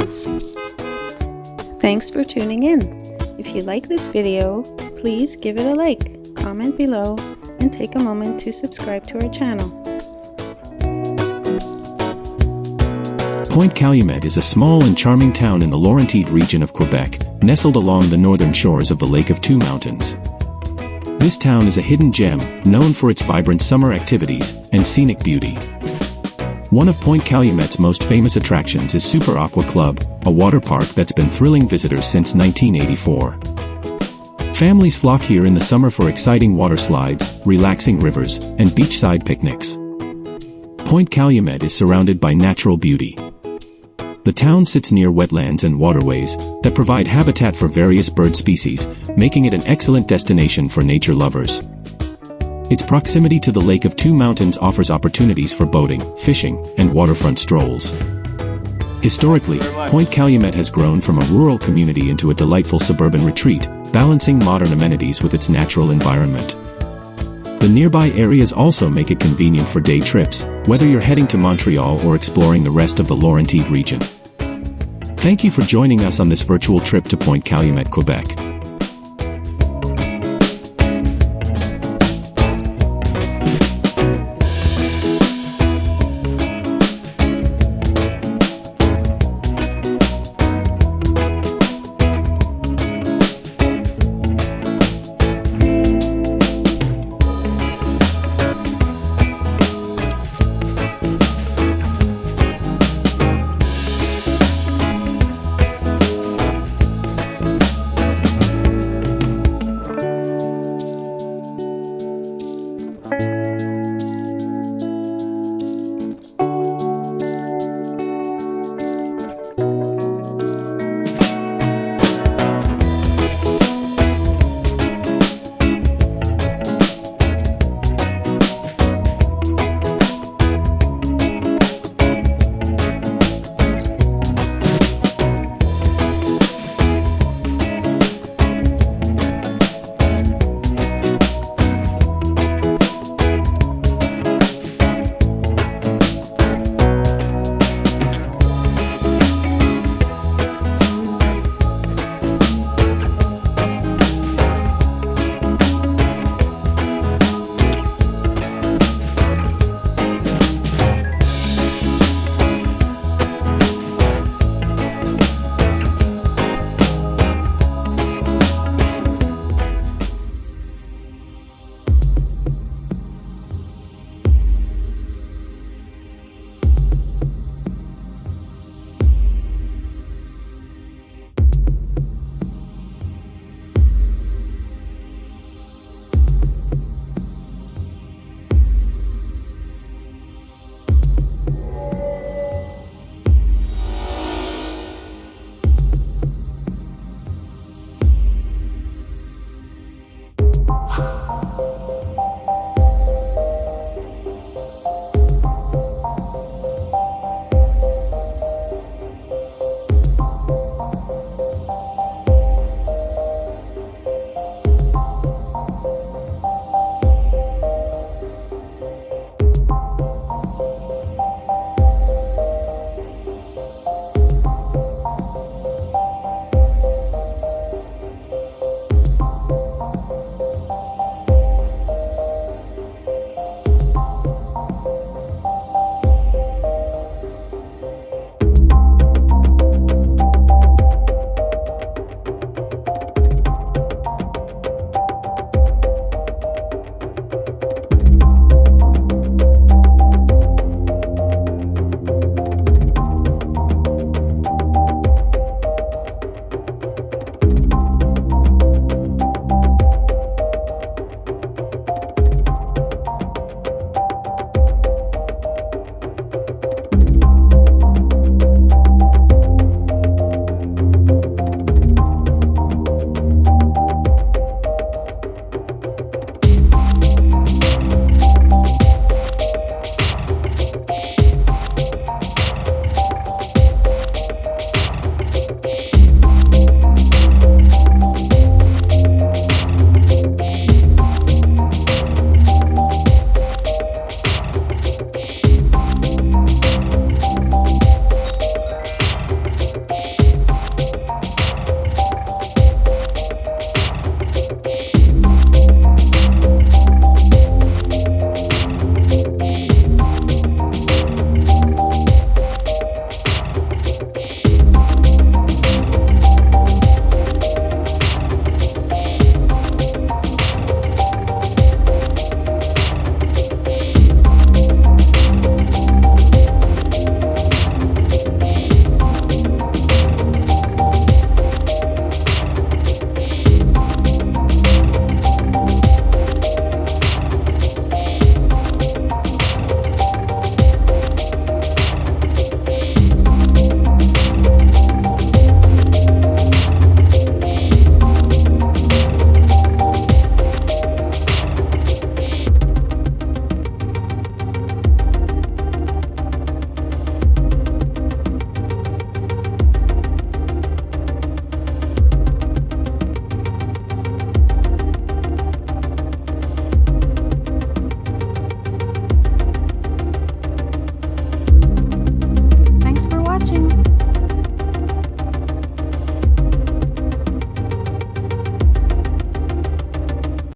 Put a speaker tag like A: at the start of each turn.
A: experience. Thanks for tuning in. If you like this video, please give it a like, comment below, and take a moment to subscribe to our channel.
B: Point Calumet is a small and charming town in the Laurentide region of Quebec, nestled along the northern shores of the Lake of Two Mountains. This town is a hidden gem, known for its vibrant summer activities and scenic beauty. One of Point Calumet's most famous attractions is Super Aqua Club, a water park that's been thrilling visitors since 1984. Families flock here in the summer for exciting water slides, relaxing rivers, and beachside picnics. Point Calumet is surrounded by natural beauty. The town sits near wetlands and waterways that provide habitat for various bird species, making it an excellent destination for nature lovers. Its proximity to the Lake of Two Mountains offers opportunities for boating, fishing, and waterfront strolls. Historically, Point Calumet has grown from a rural community into a delightful suburban retreat, balancing modern amenities with its natural environment. The nearby areas also make it convenient for day trips, whether you're heading to Montreal or exploring the rest of the Laurentide region. Thank you for joining us on this virtual trip to Point Calumet, Quebec.